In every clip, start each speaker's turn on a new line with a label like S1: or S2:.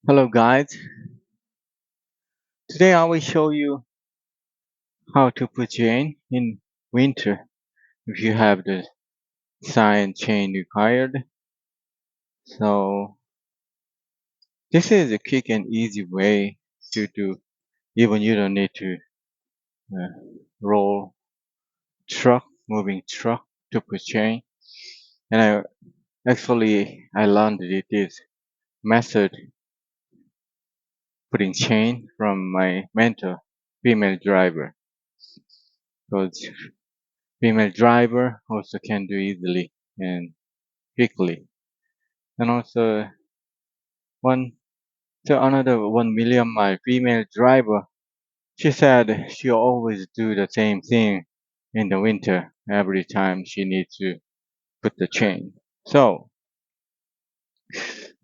S1: Hello guys, today I will show you how to put chain in winter if you have the sign chain required. So this is a quick and easy way to do, even you don't need to uh, roll moving truck to put chain. And I learned this method putting chain from my mentor, female driver, because female driver also can do easily and quickly. And also one another 1 million mile female driver. She said she always do the same thing in the winter every time she needs to put the chain. So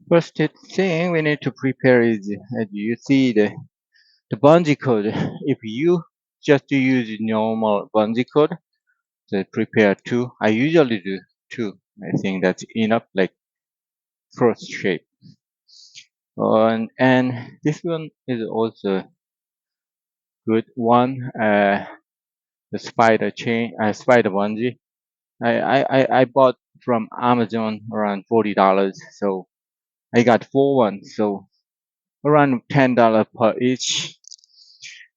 S1: first thing we need to prepare is as you see the bungee cord. If you just use normal bungee cord, so prepare two. I usually do two. I think that's enough, like cross shape. And this one is also good one. The spider bungee. I bought from Amazon around $40. So I got four ones, so around $10 per each.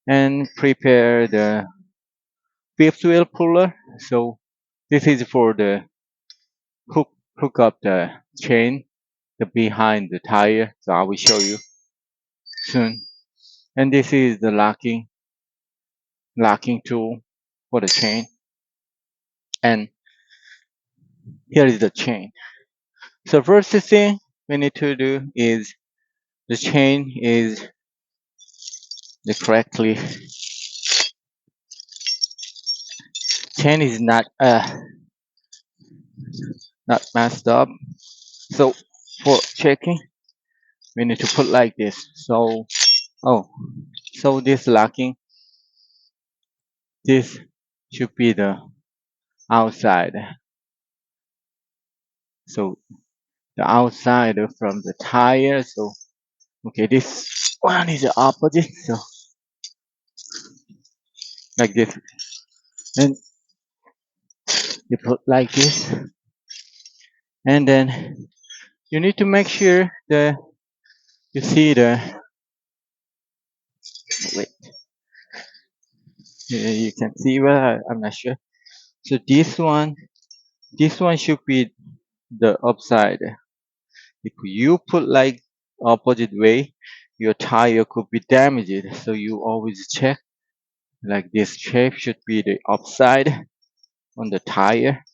S1: And prepare the fifth wheel puller. So this is for the hook up the chain the behind the tire. So I will show you soon. And this is the locking tool for the chain. And here is the chain. So first thing we need to do is the chain is the correctly chain is not messed up. So for checking we need to put like this. Oh so this locking, this should be the outside. So the outside from the tire. So okay, this one is the opposite. So like this, and you put like this, and then you need to make sure that you see the wait. You can see, well, I'm not sure. So this one should be the upside. If you put like opposite way, your tire could be damaged. So you always check like this shape should be the upside on the tire.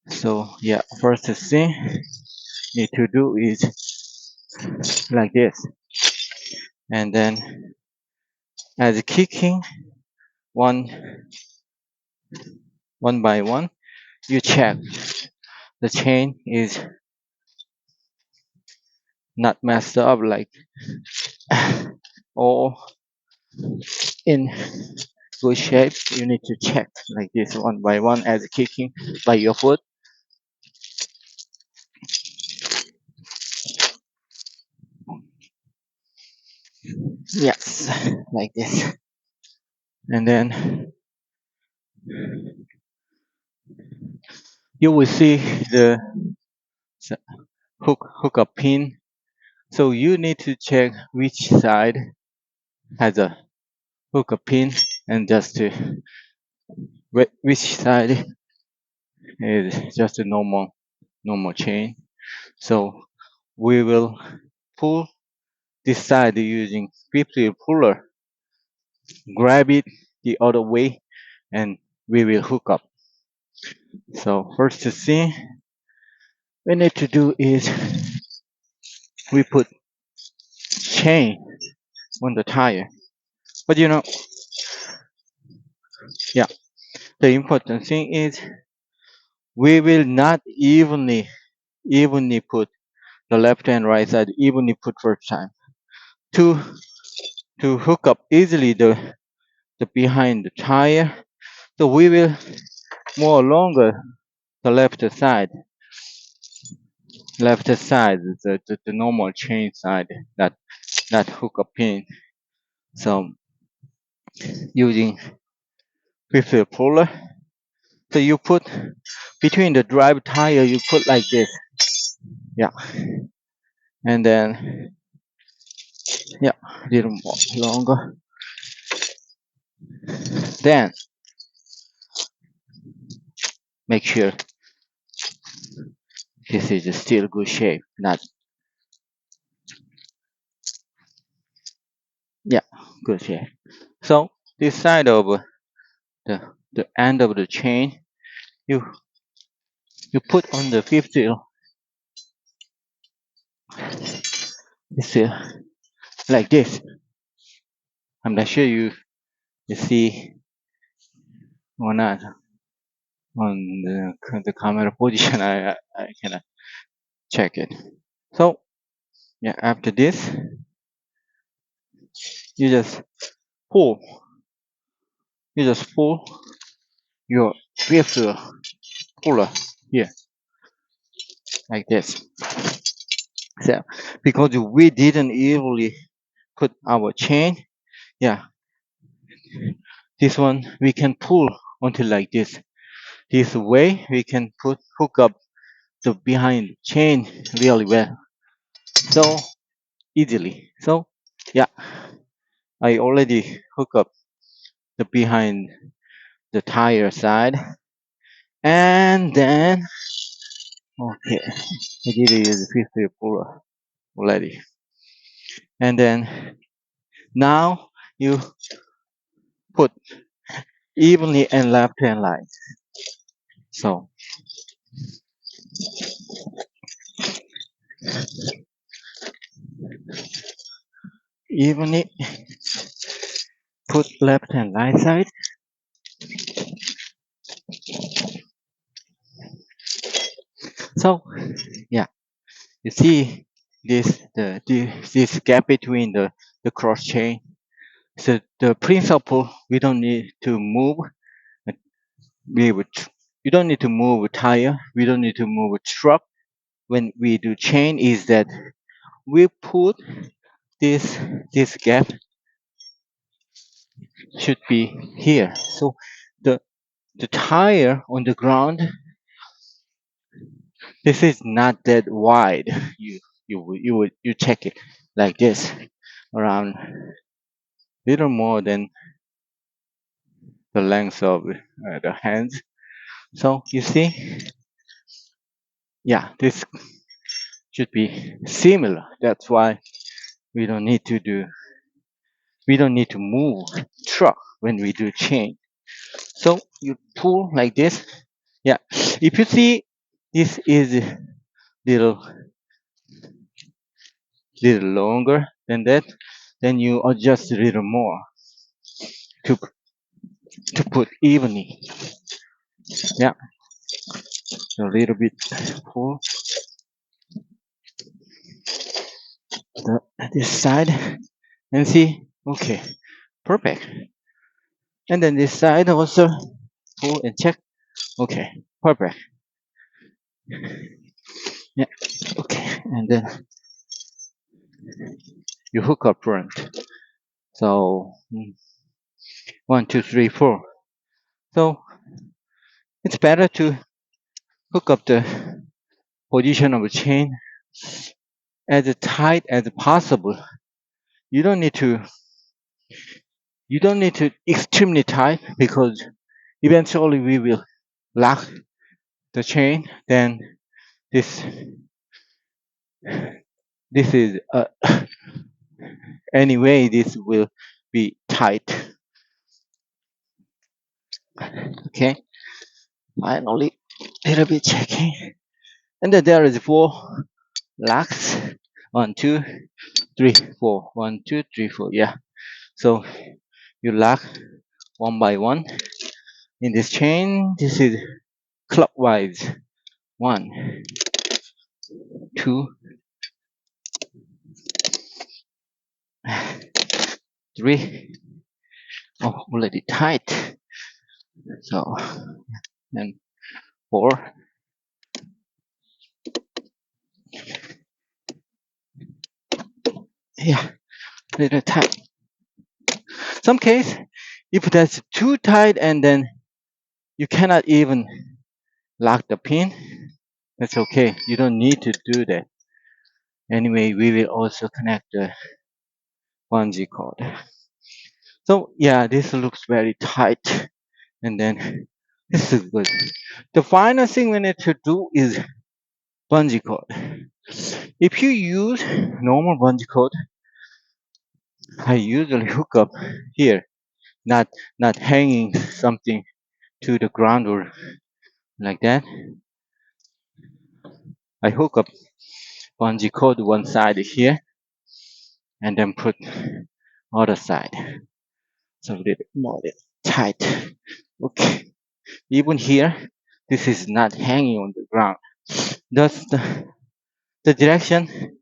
S1: So yeah, first thing need to do is like this, and then as kicking one one by one, you check the chain is not messed up, like all in good shape. You need to check like this one by one as kicking by your foot. Yes, like this, and then you will see the hook up pin. So you need to check which side has a hook up pin, and just to which side is just a normal chain. So we will pull this side using fifth wheel puller, grab it the other way, and we will hook up. So first thing we need to do is we put chain on the tire. But yeah, the important thing is we will not evenly put the left and right side evenly put first time. To hook up easily the behind the tire, so we will more longer the left side. left side, the normal chain side, that hook up pin. So using fifth wheel puller, so you put between the drive tire, you put like this, yeah, and then yeah, a little more longer. Then make sure this is still good shape, not yeah, good shape. So this side of the end of the chain, you you put on the fifth wheel, this like this. I'm not sure you see or not on the camera position. I cannot check it. So yeah, after this, you just pull, you just pull your fifth wheel puller here like this. So because we didn't evenly put our chain, yeah, this one we can pull until like this. This way we can hook up the behind chain really well. So easily. So yeah, I already hook up the behind the tire side, and then okay, I did use the fifth wheel puller already. And then now you put evenly and left hand line. So evenly put left hand right side. So yeah, you see this gap between the cross chain. So the principle we don't need to move. We would you don't need to move a tire. We don't need to move a truck. When we do chain, is that we put this this gap should be here. So the the tire on the ground, this is not that wide. You check it like this, around little more than the length of the hands. So you see, yeah, this should be similar. That's why we don't need to do we don't need to move truck when we do chain. So you pull like this. Yeah, if you see this is little little longer than that, then you adjust a little more to to put evenly. Yeah, a little bit pull this side and see. Okay, perfect. And then this side also pull and check. Okay, perfect. Yeah, okay. And then you hook up front. So 1, 2, 3, 4. So it's better to hook up the position of the chain as tight as possible. You don't need to extremely tight, because eventually we will lock the chain. Then this this is anyway this will be tight. Okay, finally little bit checking, and then there is 4 locks. 1, 2, 3, 4. 1, 2, 3, 4. Yeah. So you lock one by one in this chain. This is clockwise. 1, 2, 3. Oh, already tight. So and 4. Yeah, little tight. Some case, if that's too tight and then you cannot even lock the pin, that's okay. You don't need to do that. Anyway, we will also connect the bungee cord. So yeah, this looks very tight, and then this is good. The final thing we need to do is bungee cord. If you use normal bungee cord, I usually hook up here, not hanging something to the ground or like that. I hook up bungee cord one side here and then put other side. So a little more tight. Okay. Even here, this is not hanging on the ground. Thus the direction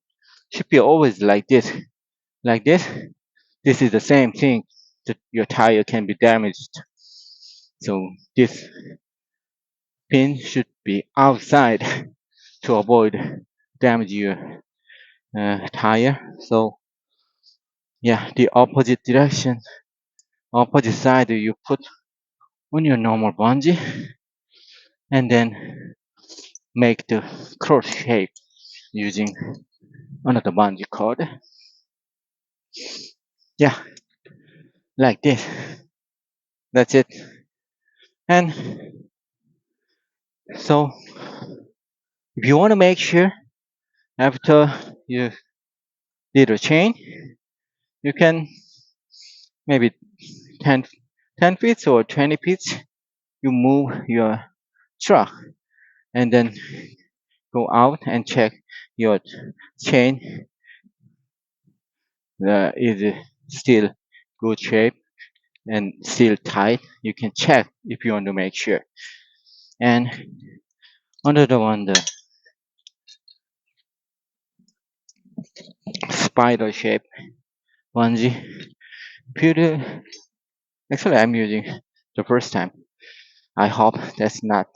S1: should be always like this. Like this. This is the same thing that your tire can be damaged. So this pin should be outside to avoid damage your tire. So yeah, the opposite direction, opposite side you put on your normal bungee and then make the cross shape using another bungee cord. Yeah, like this. That's it. And so if you want to make sure after you did a chain, you can maybe 10, 10 feet or 20 feet, you move your truck and then go out and check your chain is still good shape and still tight. You can check if you want to make sure. And another one, the spider shape bungee. Pretty, actually, I'm using the first time. I hope that's not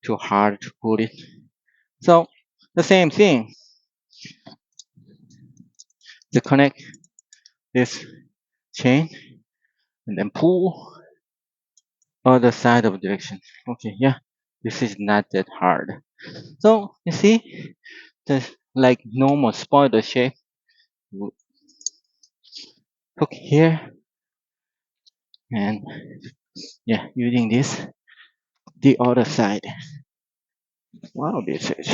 S1: too hard to put it. So the same thing. To connect this chain and then pull other side of direction. Okay, yeah, this is not that hard. So you see, the like normal spider shape. Hook here and yeah, using this the other side. Wow, this is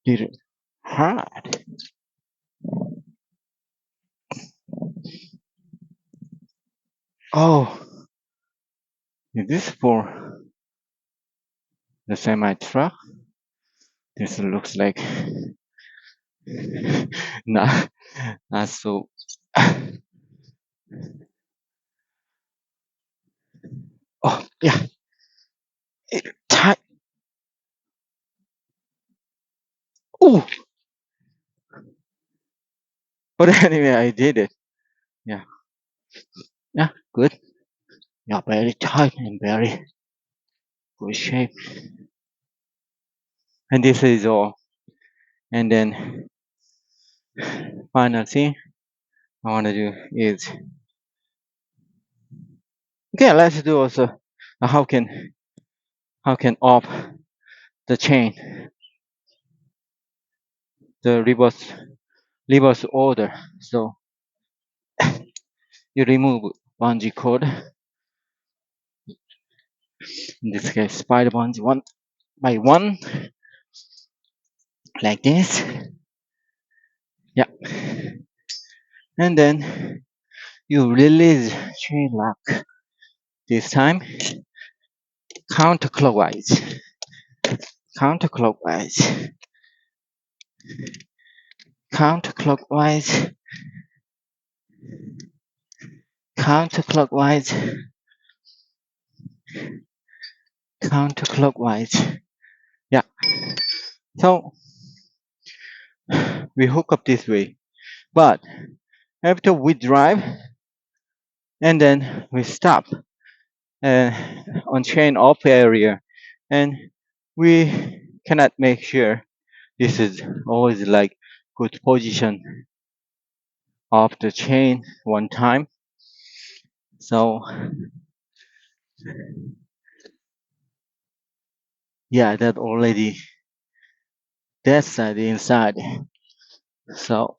S1: little hard. Oh, is this for the semi truck? This looks like not not so. Oh yeah, it tight. Ooh, but anyway, I did it. Yeah, yeah, good. Yeah, very tight and very good shape. And this is all. And then final thing I want to do is okay. Let's do also how can off the chain the reverse order. So you remove bungee cord. In this case, spider bungee one by one like this. Yeah, and then you release chain lock. This time counterclockwise, counterclockwise, counterclockwise, counterclockwise, counterclockwise. Yeah. So we hook up this way, but after we drive and then we stop uh, on chain off area, and we cannot make sure This is always like good position of the chain one time. So yeah, that already that side inside. So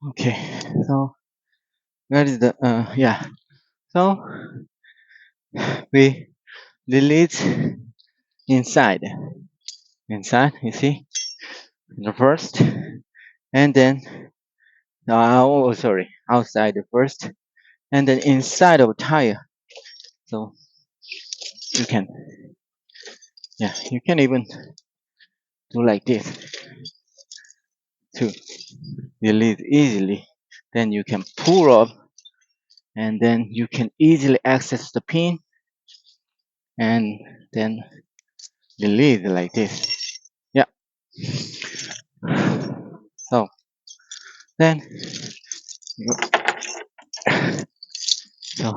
S1: okay, so that is the yeah. So we delete inside, inside. You see the first, and then oh sorry, outside the first, and then inside of tire. So you can yeah you can even do like this to delete easily. Then you can pull up, and then you can easily access the pin, and then delete like this. Yeah. So then you, so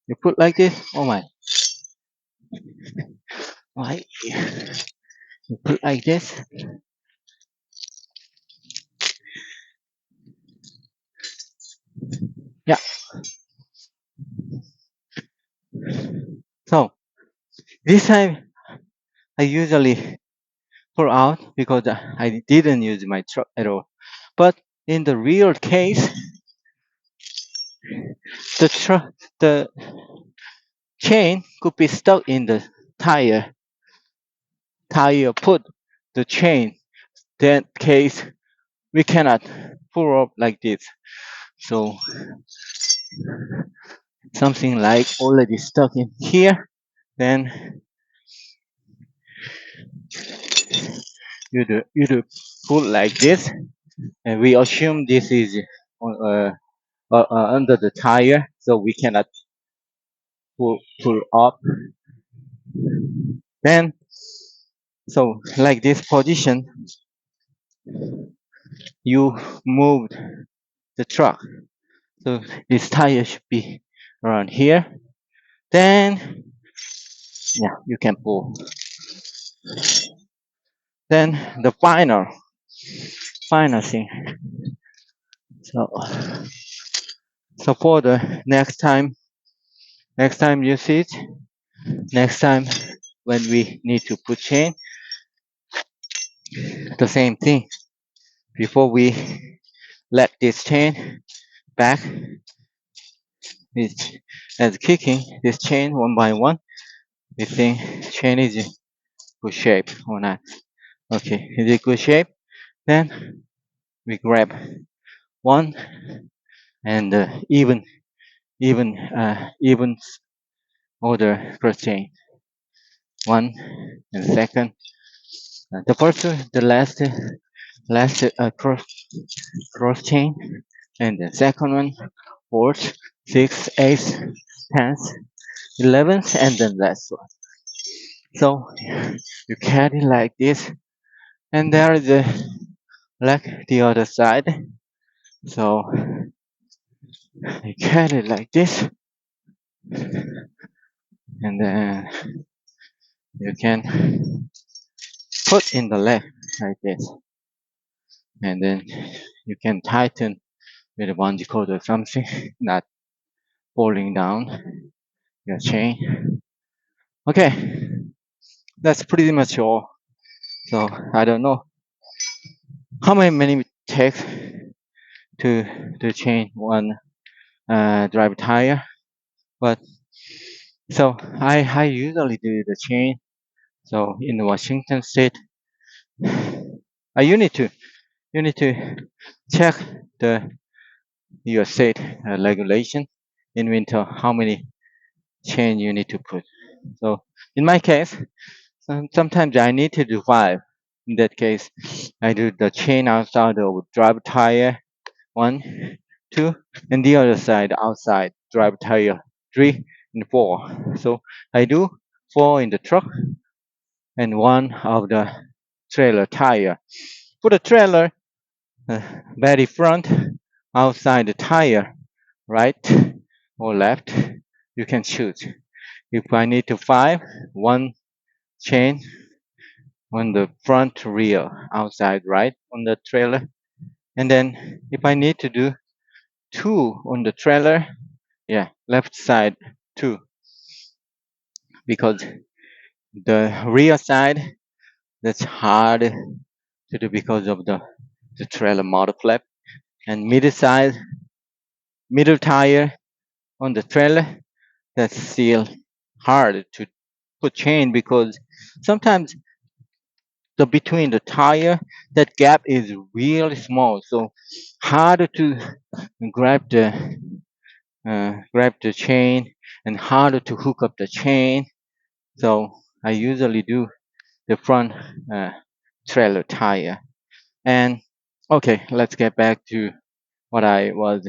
S1: you put like this. Oh my! Why you put like this? Yeah. So this time I usually pull out because I didn't use my truck at all. But in the real case, the chain could be stuck in the tire. Tire put the chain. That case we cannot pull up like this. So something like already stuck in here. Then you do pull like this, and we assume this is under the tire, so we cannot pull up. Then so like this position, you moved the truck. So this tire should be around here. Then yeah, you can pull. Then the final thing. So so for the next time you see it, next time when we need to put chain, the same thing. Before we let this chain back, is as kicking this chain one by one, we think chain is in good shape or not. Okay, is it good shape? Then we grab one and even order cross chain. One and second. The first, the last cross chain, and the second one, fourth, sixth, eighth, 10th, 11th, and then last one. So you carry like this, and there is a like the other side. So you carry like this, and then you can put in the leg like this, and then you can tighten with a bungee cord or something, not falling down your chain. Okay, that's pretty much all. So I don't know how many it takes to change one drive tire, but so I usually do the chain. So in Washington State, you need to check the your state regulation in winter how many chain you need to put. So in my case, sometimes I need to do five. In that case, I do the chain outside the drive tire one, two, and the other side outside drive tire three and four. So I do four in the truck and one of the trailer tire. For the trailer, uh, very front, outside the tire, right or left, you can choose. If I need to five, one chain on the front rear outside right on the trailer. And then if I need to do two on the trailer, yeah, left side two, because the rear side that's hard to do because of the trailer motor flap, and middle tire on the trailer, that's still hard to put chain because sometimes the between the tire, that gap is really small, so hard to grab the chain, and harder to hook up the chain. So I usually do the front uh, trailer tire. And okay, let's get back to what I was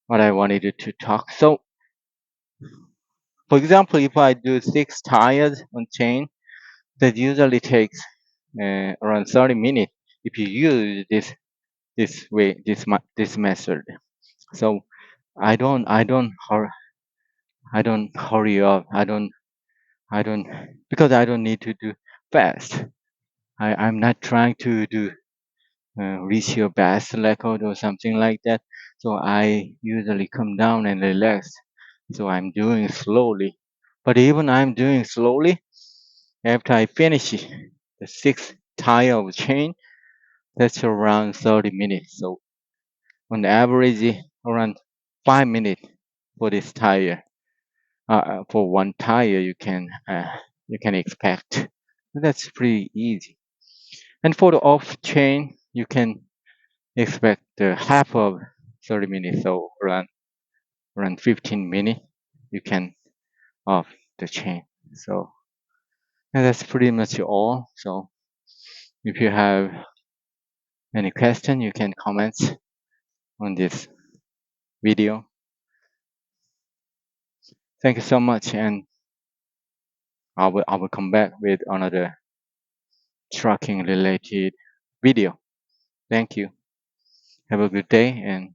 S1: what I wanted to talk. So for example, if I do six tires on chain, that usually takes around 30 minutes if you use this way, this method. So I don't hurry up. I don't because I don't need to do fast. I'm not trying to do reach your best record or something like that. So I usually come down and relax. So I'm doing slowly. But even I'm doing slowly, after I finish the sixth tire of chain, that's around 30 minutes. So on average, around 5 minutes for this tire. For one tire, you can expect. That's pretty easy. And for the off chain, you can expect half of 30 minutes, so around 15 minutes, you can off the chain. So and that's pretty much all. So if you have any question, you can comment on this video. Thank you so much, and I will come back with another trucking related video. Thank you. Have a good day and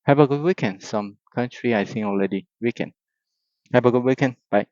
S1: have a good weekend. Some country I think already weekend. Have a good weekend. Bye.